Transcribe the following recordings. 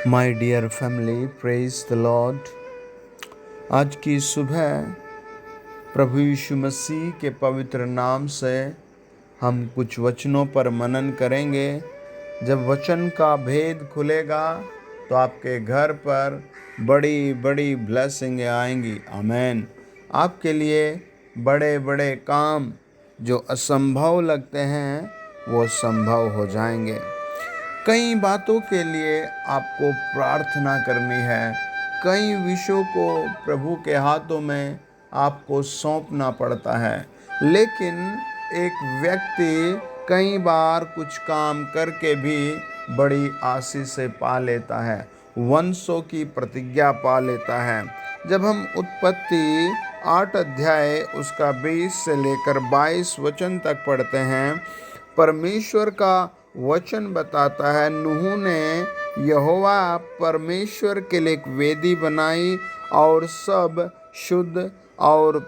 My dear family, praise the lord. आज की सुबह प्रभु यीशु मसीह के पवित्र नाम से हम कुछ वचनों पर मनन करेंगे। जब वचन का भेद खुलेगा तो आपके घर पर बड़ी बड़ी ब्लेसिंगें आएंगी। आमीन। आपके लिए बड़े बड़े काम जो असंभव लगते हैं वो संभव हो जाएंगे। कई बातों के लिए आपको प्रार्थना करनी है। कई विषयों को प्रभु के हाथों में आपको सौंपना पड़ता है, लेकिन एक व्यक्ति कई बार कुछ काम करके भी बड़ी आशीष से पा लेता है, वंशों की प्रतिज्ञा पा लेता है। जब हम उत्पत्ति 8 अध्याय उसका 20 से लेकर 22 वचन तक पढ़ते हैं, परमेश्वर का वचन बताता है, नूह ने यहोवा परमेश्वर के लिए एक वेदी बनाई और सब शुद्ध और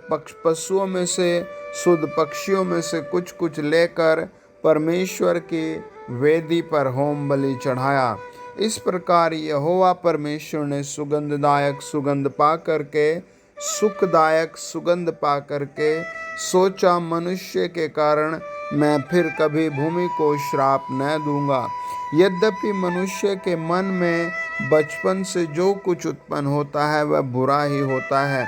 पशुओं में से शुद्ध पक्षियों में से कुछ कुछ लेकर परमेश्वर की वेदी पर होम बलि चढ़ाया। इस प्रकार यहोवा परमेश्वर ने सुगंधदायक सुगंध पा करके सुखदायक सुगंध पा करके सोचा, मनुष्य के कारण मैं फिर कभी भूमि को श्राप न दूंगा। यद्यपि मनुष्य के मन में बचपन से जो कुछ उत्पन्न होता है वह बुरा ही होता है,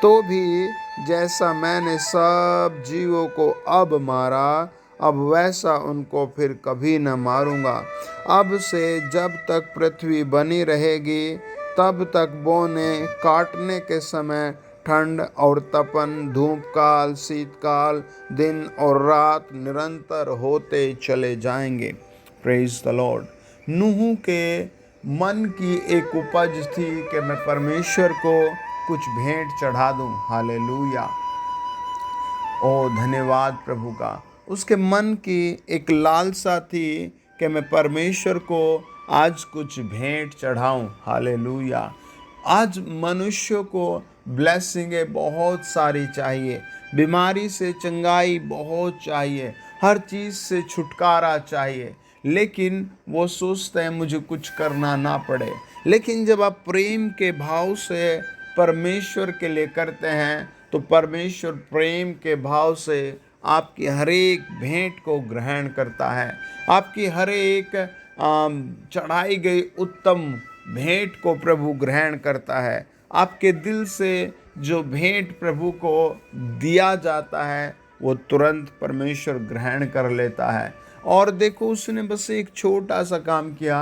तो भी जैसा मैंने सब जीवों को अब मारा, अब वैसा उनको फिर कभी न मारूंगा। अब से जब तक पृथ्वी बनी रहेगी तब तक बोने काटने के समय ठंड और तपन, धूप काल, शीतकाल, दिन और रात निरंतर होते चले जाएंगे। Praise the Lord. नूह के मन की एक उपज थी कि मैं परमेश्वर को कुछ भेंट चढ़ा दूं। हालेलुया। ओ धन्यवाद प्रभु का। उसके मन की एक लालसा थी कि मैं परमेश्वर को आज कुछ भेंट चढ़ाऊं। हालेलुया। आज मनुष्य को ब्लेसिंगें बहुत सारी चाहिए, बीमारी से चंगाई बहुत चाहिए, हर चीज़ से छुटकारा चाहिए, लेकिन वो सोचते हैं मुझे कुछ करना ना पड़े। लेकिन जब आप प्रेम के भाव से परमेश्वर के लिए करते हैं तो परमेश्वर प्रेम के भाव से आपकी हर एक भेंट को ग्रहण करता है। आपकी हर एक चढ़ाई गई उत्तम भेंट को प्रभु ग्रहण करता है। आपके दिल से जो भेंट प्रभु को दिया जाता है वो तुरंत परमेश्वर ग्रहण कर लेता है। और देखो, उसने बस एक छोटा सा काम किया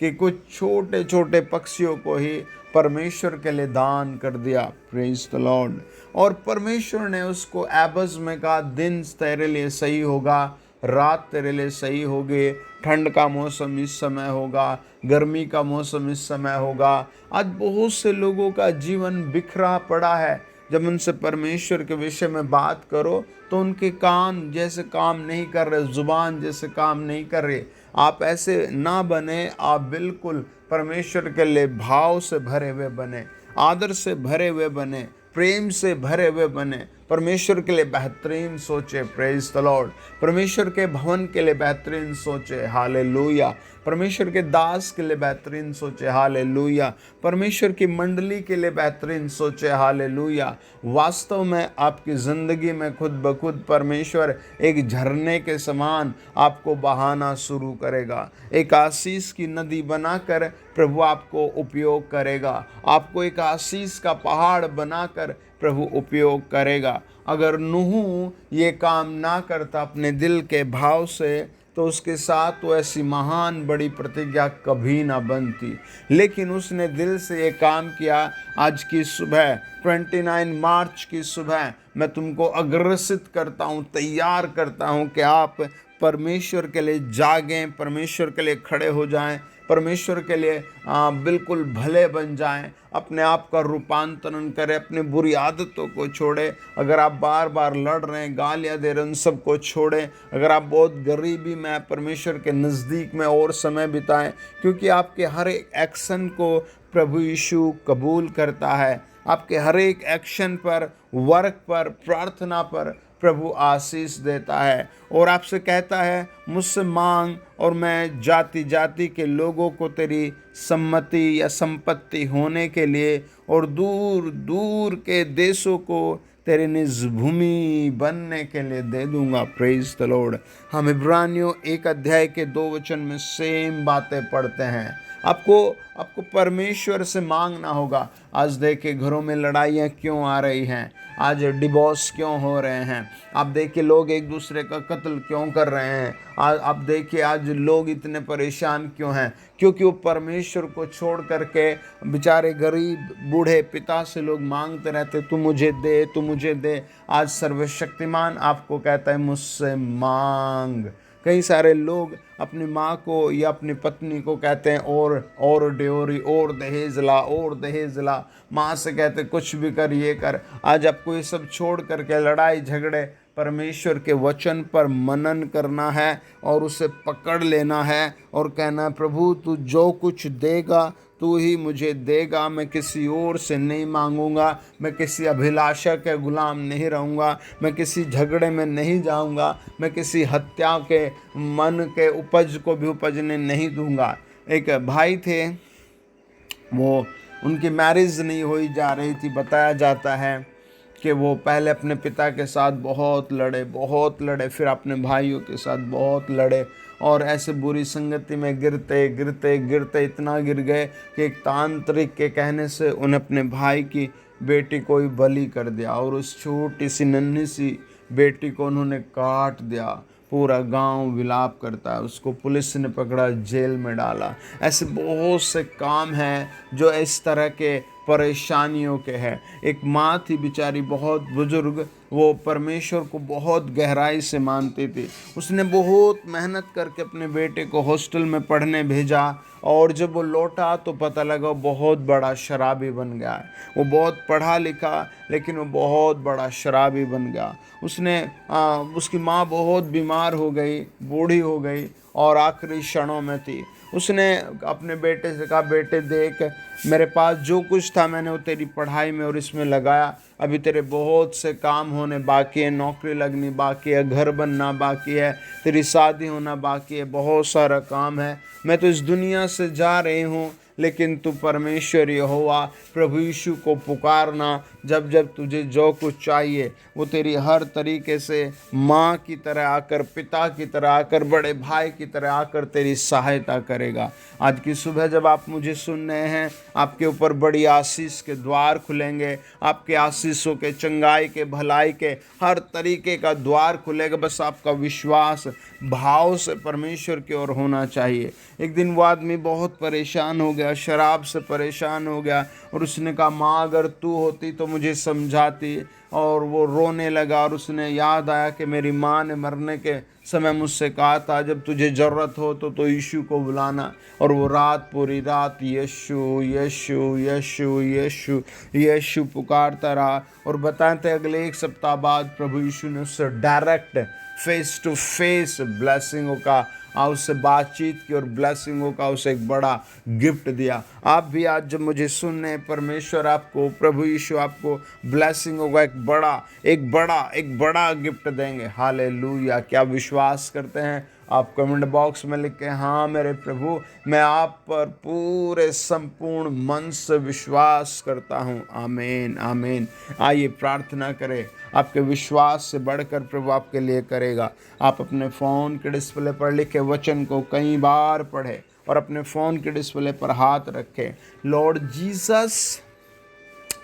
कि कुछ छोटे छोटे पक्षियों को ही परमेश्वर के लिए दान कर दिया। Praise the Lord. और परमेश्वर ने उसको एवज में कहा, दिन तेरे लिए सही होगा, रात तेरे लिए सही होगी, ठंड का मौसम इस समय होगा, गर्मी का मौसम इस समय होगा। आज बहुत से लोगों का जीवन बिखरा पड़ा है। जब उनसे परमेश्वर के विषय में बात करो तो उनके कान जैसे काम नहीं कर रहे, जुबान जैसे काम नहीं कर रही। आप ऐसे ना बने, आप बिल्कुल परमेश्वर के लिए भाव से भरे हुए बने, आदर से भरे हुए बने, प्रेम से भरे हुए बने, परमेश्वर के लिए बेहतरीन सोचे। Praise the Lord. परमेश्वर के भवन के लिए बेहतरीन सोचे। हालेलुया। परमेश्वर के दास के लिए बेहतरीन सोचे। हालेलुया। परमेश्वर की मंडली के लिए बेहतरीन सोचे। हालेलुया। वास्तव में आपकी ज़िंदगी में खुद ब खुद परमेश्वर एक झरने के समान आपको बहाना शुरू करेगा। एक आशीष की नदी बनाकर प्रभु आपको उपयोग करेगा। आपको एक आशीष का पहाड़ बनाकर प्रभु उपयोग करेगा। अगर नूह ये काम ना करता अपने दिल के भाव से, तो उसके साथ तो ऐसी महान बड़ी प्रतिज्ञा कभी ना बनती। लेकिन उसने दिल से ये काम किया। आज की सुबह 29 मार्च की सुबह मैं तुमको अग्रसित करता हूँ, तैयार करता हूँ कि आप परमेश्वर के लिए जागें, परमेश्वर के लिए खड़े हो जाएं, परमेश्वर के लिए बिल्कुल भले बन जाएं, अपने आप का रूपांतरण करें, अपनी बुरी आदतों को छोड़ें। अगर आप बार बार लड़ रहे हैं, गालियां दे रहे हैं, उन सब को छोड़ें। अगर आप बहुत गरीबी में हैं, परमेश्वर के नज़दीक में और समय बिताएं, क्योंकि आपके हर एक एक्शन को प्रभु यीशु कबूल करता है। आपके हर एक एक्शन पर, वर्क पर, प्रार्थना पर प्रभु आशीष देता है और आपसे कहता है, मुझसे मांग और मैं जाति जाति के लोगों को तेरी सम्मति या संपत्ति होने के लिए और दूर दूर के देशों को तेरी निज भूमि बनने के लिए दे दूंगा। Praise the Lord. हम इब्रानियों 1 अध्याय के 2 वचन में सेम बातें पढ़ते हैं। आपको परमेश्वर से मांगना होगा। आज देखिए घरों में लड़ाइयाँ क्यों आ रही हैं, आज डिवोर्स क्यों हो रहे हैं, आप देखिए लोग एक दूसरे का कत्ल क्यों कर रहे हैं, आज आप देखिए आज लोग इतने परेशान क्यों हैं, क्योंकि वो परमेश्वर को छोड़ करके बेचारे गरीब बूढ़े पिता से लोग मांगते रहते, तू मुझे दे, तू मुझे दे। आज सर्वशक्तिमान आपको कहता है, मुझसे मांग। कई सारे लोग अपनी माँ को या अपनी पत्नी को कहते हैं और ड्योरी, और दहेज ला, और दहेज ला। माँ से कहते कुछ भी कर, ये कर। आज आपको ये सब छोड़ करके लड़ाई झगड़े परमेश्वर के वचन पर मनन करना है और उसे पकड़ लेना है और कहना, प्रभु तू जो कुछ देगा तू ही मुझे देगा। मैं किसी और से नहीं मांगूंगा, मैं किसी अभिलाषा के गुलाम नहीं रहूँगा, मैं किसी झगड़े में नहीं जाऊँगा, मैं किसी हत्या के मन के उपज को भी उपजने नहीं दूँगा। एक भाई थे, वो उनकी मैरिज नहीं हुई जा रही थी। बताया जाता है कि वो पहले अपने पिता के साथ बहुत लड़े, फिर अपने भाइयों के साथ बहुत लड़े और ऐसे बुरी संगति में गिरते गिरते गिरते इतना गिर गए कि एक तांत्रिक के कहने से उन्हें अपने भाई की बेटी को ही बलि कर दिया और उस छोटी सी नन्ही सी बेटी को उन्होंने काट दिया। पूरा गांव विलाप करता है, उसको पुलिस ने पकड़ा, जेल में डाला। ऐसे बहुत से काम हैं जो इस तरह के परेशानियों के हैं। एक माँ थी बेचारी, बहुत बुजुर्ग, वो परमेश्वर को बहुत गहराई से मानती थी। उसने बहुत मेहनत करके अपने बेटे को हॉस्टल में पढ़ने भेजा और जब वो लौटा तो पता लगा वो बहुत बड़ा शराबी बन गया है। वो बहुत पढ़ा लिखा लेकिन वो बहुत बड़ा शराबी बन गया। उसकी माँ बहुत बीमार हो गई, बूढ़ी हो गई और आखिरी क्षणों में थी। उसने अपने बेटे से कहा, बेटे देख, मेरे पास जो कुछ था मैंने वो तेरी पढ़ाई में और इसमें लगाया। अभी तेरे बहुत से काम होने बाकी है, नौकरी लगनी बाकी है, घर बनना बाकी है, तेरी शादी होना बाकी है, बहुत सारा काम है। मैं तो इस दुनिया से जा रही हूँ, लेकिन तू परमेश्वर यहोवा प्रभु यीशु को पुकारना। जब जब तुझे जो कुछ चाहिए वो तेरी हर तरीके से माँ की तरह आकर, पिता की तरह आकर, बड़े भाई की तरह आकर तेरी सहायता करेगा। आज की सुबह जब आप मुझे सुन रहे हैं, आपके ऊपर बड़ी आशीष के द्वार खुलेंगे। आपके आशीषों के, चंगाई के, भलाई के, हर तरीके का द्वार खुलेगा। बस आपका विश्वास भाव से परमेश्वर की ओर होना चाहिए। एक दिन वो आदमी बहुत परेशान हो गया, शराब से परेशान हो गया और उसने कहा, माँ अगर तू होती तो मुझे समझाती। और वो रोने लगा और उसने याद आया कि मेरी माँ ने मरने के समय मुझसे कहा था, जब तुझे ज़रूरत हो तो यीशु को बुलाना। और वो पूरी रात यीशु यीशु यीशु यीशु यीशु पुकारता रहा। और बताते अगले 1 सप्ताह बाद प्रभु यीशु ने उससे डायरेक्ट फेस टू फेस ब्लेसिंगों का उससे बातचीत की और ब्लेसिंगों का उसे एक बड़ा गिफ्ट दिया। आप भी आज जब मुझे सुनने, परमेश्वर आपको, प्रभु यीशु आपको ब्लेसिंगों का एक बड़ा गिफ्ट देंगे। हालेलुया। क्या विश्वास करते हैं? आप कमेंट बॉक्स में लिख के, हाँ मेरे प्रभु, मैं आप पर पूरे संपूर्ण मन से विश्वास करता हूँ। आमीन आमीन। आइए प्रार्थना करें। आपके विश्वास से बढ़कर प्रभु आपके लिए करेगा। आप अपने फ़ोन के डिस्प्ले पर लिखे वचन को कई बार पढ़ें और अपने फ़ोन के डिस्प्ले पर हाथ रखें। लॉर्ड जीसस,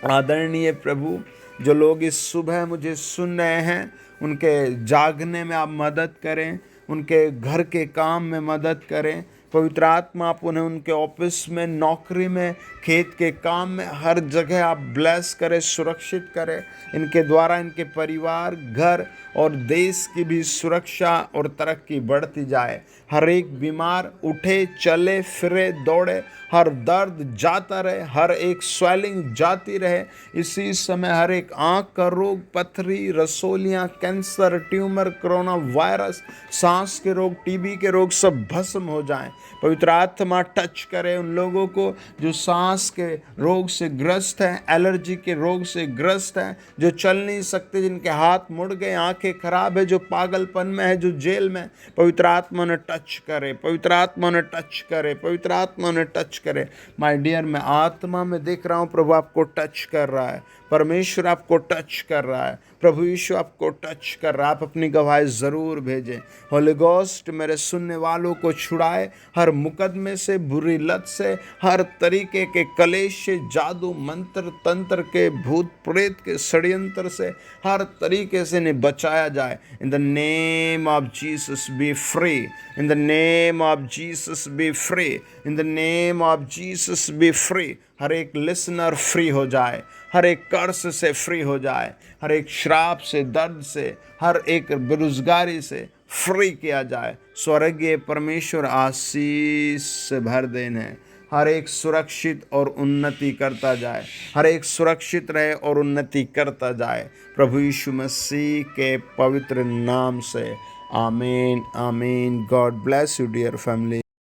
आदरणीय प्रभु, जो लोग इस सुबह मुझे सुन रहे हैं, उनके जागने में आप मदद करें, उनके घर के काम में मदद करें। पवित्र आत्मा आप उन्हें उनके ऑफिस में, नौकरी में, खेत के काम में, हर जगह आप ब्लेस करें, सुरक्षित करें। इनके द्वारा इनके परिवार, घर और देश की भी सुरक्षा और तरक्की बढ़ती जाए। हर एक बीमार उठे, चले, फिरे, दौड़े, हर दर्द जाता रहे, हर एक स्वेलिंग जाती रहे। इसी समय हर एक आँख का रोग, पथरी, रसोलियाँ, कैंसर, ट्यूमर, कोरोना वायरस, सांस के रोग, टीबी के रोग सब भस्म हो जाएं। पवित्र आत्मा टच करे उन लोगों को जो सांस के रोग से ग्रस्त हैं, एलर्जी के रोग से ग्रस्त हैं, जो चल नहीं सकते, जिनके हाथ मुड़ गए, आंखें खराब है, जो पागलपन में है, जो जेल में। पवित्र आत्मा ने टच करे, पवित्र आत्मा ने टच करे, पवित्र आत्मा ने टच करे। माय डियर, मैं आत्मा में देख रहा हूँ प्रभु आपको टच कर रहा है, परमेश्वर आपको टच कर रहा है, प्रभु यीशु आपको टच कर रहा है। आप अपनी गवाही ज़रूर भेजें। होली गोस्ट मेरे सुनने वालों को छुड़ाए हर मुकदमे से, बुरी लत से, हर तरीके के कलेश से, जादू मंत्र तंत्र के, भूत प्रेत के षड्यंत्र से, हर तरीके से इन्हें बचाया जाए। In the name of Jesus be free, in the name of Jesus be free, in the name of Jesus be free. हर एक लिसनर फ्री हो जाए, हर एक कर्ज से फ्री हो जाए, हर एक श्राप से, दर्द से, हर एक बेरोजगारी से फ्री किया जाए। स्वर्गीय परमेश्वर आशीष से भर देने, हर एक सुरक्षित और उन्नति करता जाए, हर एक सुरक्षित रहे और उन्नति करता जाए, प्रभु यीशु मसीह के पवित्र नाम से। आमीन, आमीन। God bless you dear family.